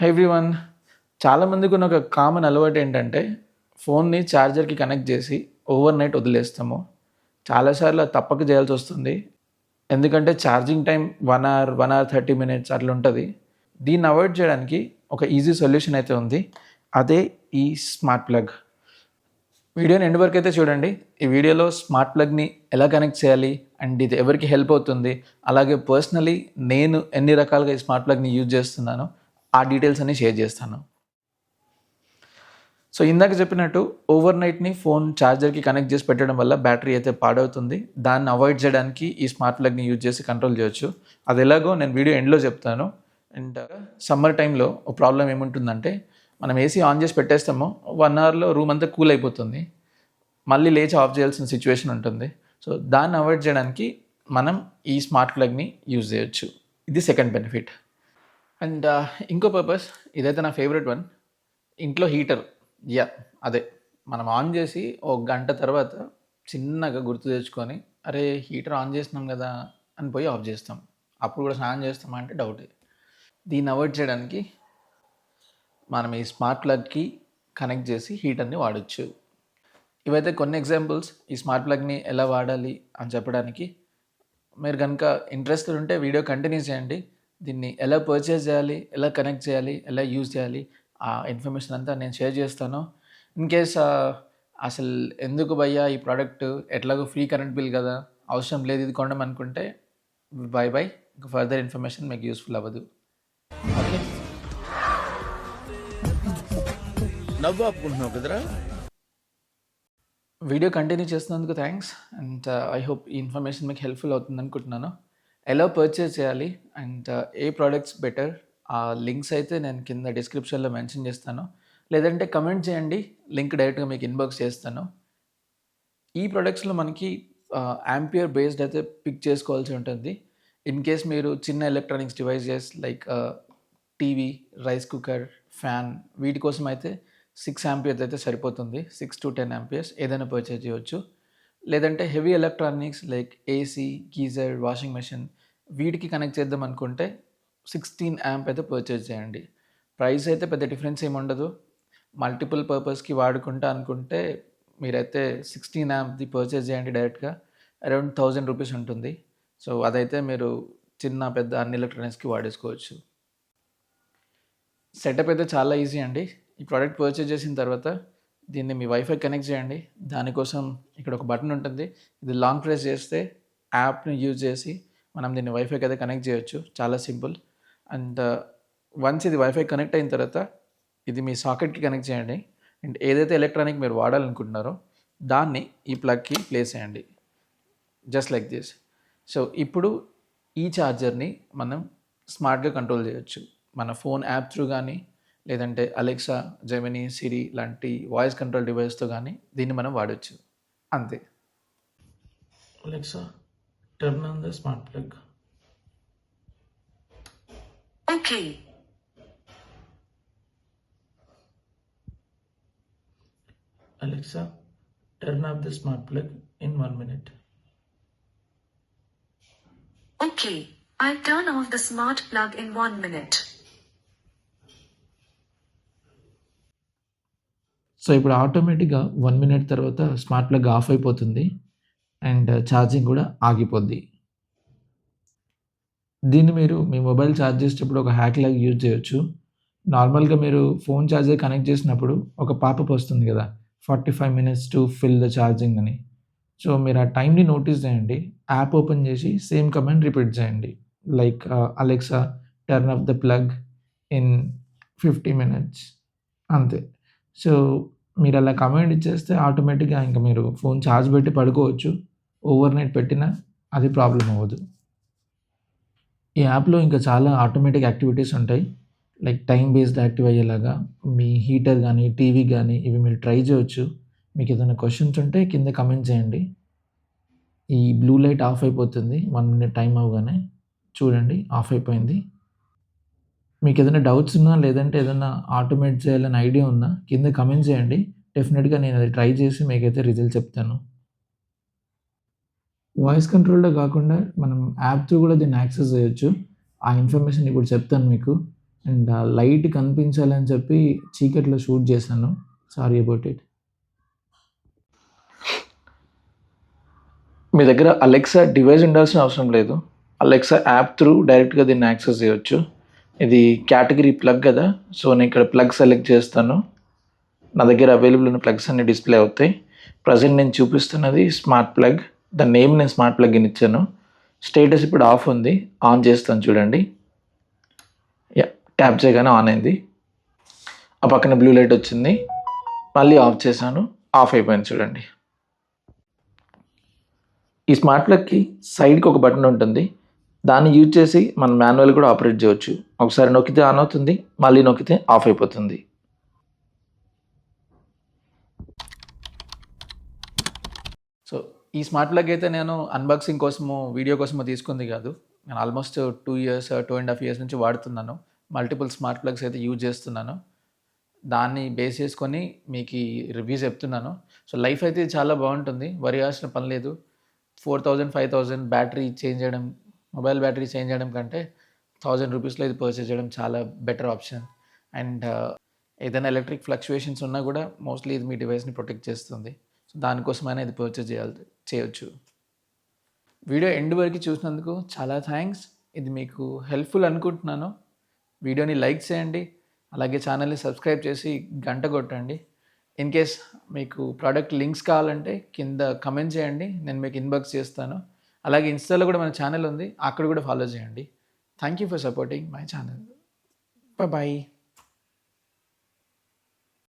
Hi everyone. చాలామందికి ఉన్న ఒక కామన్ అలవాటు ఏంటంటే ఫోన్ని ఛార్జర్కి కనెక్ట్ చేసి ఓవర్ నైట్ వదిలేస్తాము. చాలాసార్లు అది తప్పక చేయాల్సి వస్తుంది. ఎందుకంటే charging time 1 hour, 1 hour 30 minutes అట్లా ఉంటుంది. దీన్ని అవాయిడ్ చేయడానికి ఒక ఈజీ సొల్యూషన్ అయితే ఉంది. అదే ఈ స్మార్ట్ ప్లగ్. వీడియోని ఎండ్ వరకు అయితే చూడండి. ఈ వీడియోలో స్మార్ట్ ప్లగ్ని ఎలా కనెక్ట్ చేయాలి అండ్ ఇది ఎవరికి హెల్ప్ అవుతుంది, అలాగే పర్సనలీ నేను ఎన్ని రకాలుగా ఈ స్మార్ట్ ప్లగ్ని యూజ్ చేస్తున్నాను ఆ డీటెయిల్స్ అన్ని షేర్ చేస్తాను. సో ఇందాక చెప్పినట్టు ఓవర్ నైట్ని ఫోన్ ఛార్జర్కి కనెక్ట్ చేసి పెట్టడం వల్ల బ్యాటరీ అయితే పాడవుతుంది. దాన్ని అవాయిడ్ చేయడానికి ఈ స్మార్ట్ ప్లగ్ని యూజ్ చేసి కంట్రోల్ చేయొచ్చు. అది ఎలాగో నేను వీడియో ఎండ్లో చెప్తాను. అండ్ సమ్మర్ టైంలో ఒక ప్రాబ్లం ఏముంటుందంటే మనం ఏసీ ఆన్ చేసి పెట్టేస్తామో 1 అవర్లో రూమ్ అంతా కూల్ అయిపోతుంది. మళ్ళీ లేచి ఆఫ్ చేయాల్సిన సిచ్యువేషన్ ఉంటుంది. సో దాన్ని అవాయిడ్ చేయడానికి మనం ఈ స్మార్ట్ ప్లగ్ని యూజ్ చేయొచ్చు. ఇది సెకండ్ బెనిఫిట్. అండ్ ఇంకో పర్పస్, ఇదైతే నా ఫేవరెట్ వన్, ఇంట్లో హీటర్. అదే మనం ఆన్ చేసి ఒక గంట తర్వాత చిన్నగా గుర్తు తెచ్చుకొని అరే హీటర్ ఆన్ చేస్తున్నాం కదా అని పోయి ఆఫ్ చేస్తాం. అప్పుడు కూడా స్నానం చేస్తామా అంటే డౌటే. దీన్ని అవాయిడ్ చేయడానికి మనం ఈ స్మార్ట్ ప్లగ్కి కనెక్ట్ చేసి హీటర్ని వాడచ్చు. ఇవైతే కొన్ని ఎగ్జాంపుల్స్ ఈ స్మార్ట్ ప్లగ్ని ఎలా వాడాలి అని చెప్పడానికి. మీరు కనుక ఇంట్రెస్టెడ్ ఉంటే వీడియో కంటిన్యూ చేయండి. దీన్ని ఎలా పర్చేస్ చేయాలి, ఎలా కనెక్ట్ చేయాలి, ఎలా యూజ్ చేయాలి ఆ ఇన్ఫర్మేషన్ అంతా నేను షేర్ చేస్తాను. ఇన్ కేస్ అసలు ఎందుకు భయ్యా ఈ ప్రోడక్ట్, ఎట్లాగో ఫ్రీ కరెంట్ బిల్ కదా, అవసరం లేదు ఇది కొనడం అనుకుంటే బై ఇంకా ఫర్దర్ ఇన్ఫర్మేషన్ మీకు యూస్ఫుల్ అవ్వదు. ఓకే, నవ్వు ఆపుకుంటున్నావు కదరా. వీడియో కంటిన్యూ చేస్తున్నందుకు థ్యాంక్స్. అండ్ ఐ హోప్ ఈ ఇన్ఫర్మేషన్ మీకు హెల్ప్ఫుల్ అవుతుంది అనుకుంటున్నాను. ఎలా పర్చేస్ చేయాలి అండ్ ఏ ప్రోడక్ట్స్ బెటర్, ఆ లింక్స్ అయితే నేను కింద డిస్క్రిప్షన్లో మెన్షన్ చేస్తాను. లేదంటే కమెంట్ చేయండి, లింక్ డైరెక్ట్గా మీకు ఇన్బాక్స్ చేస్తాను. ఈ ప్రోడక్ట్స్లో మనకి యాంపియర్ బేస్డ్ అయితే పిక్ చేసుకోవాల్సి ఉంటుంది. ఇన్ కేస్ మీరు చిన్న electronics devices like TV, rice cooker, fan వీటి కోసం అయితే 6 ఆంపియర్స్ అయితే సరిపోతుంది. 6 to 10 ఆంపియర్స్ ఏదైనా పర్చేజ్ చేయవచ్చు. లేదంటే heavy electronics like AC, geyser, washing machine వీటికి కనెక్ట్ చేద్దాం అనుకుంటే 16 amp అయితే పర్చేజ్ చేయండి. ప్రైస్ అయితే పెద్ద డిఫరెన్స్ ఏమి ఉండదు. మల్టిపుల్ పర్పస్కి వాడుకుంటా అనుకుంటే మీరైతే 16 ampది పర్చేజ్ చేయండి. డైరెక్ట్గా అరౌండ్ 1000 రూపీస్ ఉంటుంది. సో అదైతే మీరు చిన్న పెద్ద అన్ని ఎలక్ట్రానిక్స్కి వాడేసుకోవచ్చు. సెటప్ అయితే చాలా ఈజీ అండి. ఈ ప్రోడక్ట్ పర్చేజ్ చేసిన తర్వాత దీన్ని మీ వైఫై కనెక్ట్ చేయండి. దానికోసం ఇక్కడ ఒక బటన్ ఉంటుంది. ఇది లాంగ్ ప్రెస్ చేస్తే యాప్ని యూజ్ చేసి మనం దీన్ని వైఫైకి అయితే కనెక్ట్ చేయొచ్చు. చాలా సింపుల్. అండ్ వన్స్ ఇది వైఫై కనెక్ట్ అయిన తర్వాత ఇది మీ సాకెట్కి కనెక్ట్ చేయండి. అండ్ ఏదైతే ఎలక్ట్రానిక్ మీరు వాడాలనుకుంటున్నారో దాన్ని ఈ ప్లగ్కి ప్లేస్ చేయండి, జస్ట్ లైక్ దిస్. సో ఇప్పుడు ఈ ఛార్జర్ని మనం స్మార్ట్గా కంట్రోల్ చేయొచ్చు. మన ఫోన్ యాప్ త్రూ కానీ లేదంటే అలెక్సా, జెమినీ, సిరి లాంటి వాయిస్ కంట్రోల్ డివైస్తో కానీ దీన్ని మనం వాడచ్చు. అంతే. Alexa, turn on the smart plug. Okay. Alexa, turn off the smart plug in 1 minute. Okay, I'll turn off the smart plug in 1 minute. So ఇప్పుడు ఆటోమేటిక్గా 1 minute తర్వాత స్మార్ట్ ప్లగ్ ఆఫ్ అయిపోతుంది and charging కూడా ఆగిపోద్ది. దీన్ని మీరు మీ mobile charge చేసేటప్పుడు ఒక hack లాగా యూజ్ చేయొచ్చు. నార్మల్గా మీరు ఫోన్ ఛార్జర్ కనెక్ట్ చేసినప్పుడు ఒక పాపప్ వస్తుంది కదా, 45 minutes to fill the charging అని. సో మీరు ఆ టైంని నోటీస్ చేయండి. యాప్ ఓపెన్ చేసి సేమ్ కమాండ్ రిపీట్ చేయండి, like Alexa turn off the plug in 50 minutes. అంతే. సో మీరు అలా కమాండ్ ఇచ్చేస్తే ఆటోమేటిక్గా ఇంకా మీరు ఫోన్ ఛార్జ్ పెట్టి పడుకోవచ్చు. ఓవర్ నైట్ పెట్టినా అది ప్రాబ్లం అవ్వదు. ఈ యాప్లో ఇంకా చాలా ఆటోమేటిక్ యాక్టివిటీస్ ఉంటాయి, లైక్ టైం బేస్డ్ యాక్టివ్ అయ్యేలాగా. మీ హీటర్ కానీ, టీవీ కానీ ఇవి మీరు ట్రై చేయొచ్చు. మీకు ఏదైనా క్వశ్చన్స్ ఉంటే కింద కమెంట్ చేయండి. ఈ బ్లూ లైట్ ఆఫ్ అయిపోతుంది 1 minute టైం అవ్వగానే. చూడండి, ఆఫ్ అయిపోయింది. మీకు ఏదైనా డౌట్స్ ఉన్నా లేదంటే ఏదైనా ఆటోమేట్ చేయాలని ఐడియా ఉన్నా కింద కమెంట్ చేయండి. డెఫినెట్గా నేను అది ట్రై చేసి మీకైతే రిజల్ట్ చెప్తాను. వాయిస్ కంట్రోల్డే కాకుండా మనం యాప్ త్రూ కూడా దీన్ని యాక్సెస్ చేయొచ్చు. ఆ ఇన్ఫర్మేషన్ ఇప్పుడు చెప్తాను మీకు. అండ్ ఆ లైట్ కనిపించాలని చెప్పి చీకట్లో షూట్ చేశాను. Sorry about it. మీ దగ్గర అలెక్సా డివైస్ ఉండాల్సిన అవసరం లేదు. అలెక్సా యాప్ త్రూ డైరెక్ట్గా దీన్ని యాక్సెస్ చేయొచ్చు. ఇది కేటగిరీ ప్లగ్ కదా, సో నేను ఇక్కడ ప్లగ్ సెలెక్ట్ చేస్తాను. నా దగ్గర అవైలబుల్ ఉన్న ప్లగ్స్ అన్ని డిస్ప్లే అవుతాయి. ప్రజెంట్ నేను చూపిస్తున్నది స్మార్ట్ ప్లగ్. దాని నేమ్ నేను స్మార్ట్ ప్లగ్ అని ఇచ్చాను. స్టేటస్ ఇప్పుడు ఆఫ్ ఉంది. ఆన్ చేస్తాను చూడండి. ట్యాప్ చేయగానే ఆన్ అయింది. ఆ పక్కన బ్లూ లైట్ వచ్చింది. మళ్ళీ ఆఫ్ చేశాను, ఆఫ్ అయిపోయింది చూడండి. ఈ స్మార్ట్ ప్లగ్కి సైడ్కి ఒక బటన్ ఉంటుంది. దాన్ని యూజ్ చేసి మనం మాన్యువల్ కూడా ఆపరేట్ చేయవచ్చు. ఒకసారి నొక్కితే ఆన్ అవుతుంది, మళ్ళీ నొక్కితే ఆఫ్ అయిపోతుంది. సో ఈ స్మార్ట్ ప్లగ్ అయితే నేను అన్బాక్సింగ్ కోసము వీడియో కోసము తీసుకుంది కాదు. నేను ఆల్మోస్ట్ 2 years 2.5 years నుంచి వాడుతున్నాను. మల్టిపుల్ స్మార్ట్ ప్లగ్స్ అయితే యూజ్ చేస్తున్నాను. దాన్ని బేస్ చేసుకొని మీకు ఈ రివ్యూ చెప్తున్నాను. సో లైఫ్ అయితే చాలా బాగుంటుంది, వరి కావాల్సిన పని లేదు. 4,000 5,000 బ్యాటరీ చేంజ్ చేయడం, మొబైల్ బ్యాటరీ చేంజ్ చేయడం కంటే 1,000 రూపీస్లో ఇది పర్చేస్ చేయడం చాలా బెటర్ ఆప్షన్. అండ్ ఏదైనా ఎలక్ట్రిక్ ఫ్లక్చువేషన్స్ ఉన్నా కూడా మోస్ట్లీ ఇది మీ డివైస్ని ప్రొటెక్ట్ చేస్తుంది. సో దానికోసమైనా ఇది పర్చేస్ చేయొచ్చు. వీడియో ఎండ్ వరకు చూసినందుకు చాలా థ్యాంక్స్. ఇది మీకు హెల్ప్ఫుల్ అనుకుంటున్నాను. వీడియోని లైక్ చేయండి, అలాగే ఛానల్ని సబ్స్క్రైబ్ చేసి గంట కొట్టండి. ఇన్ కేస్ మీకు ప్రోడక్ట్ లింక్స్ కావాలంటే కింద కమెంట్ చేయండి, నేను మీకు ఇన్బాక్స్ చేస్తాను. అలాగే ఇన్స్టాలో కూడా మన ఛానల్ ఉంది, అక్కడ కూడా ఫాలో చేయండి. Thank you for supporting my channel. Bye.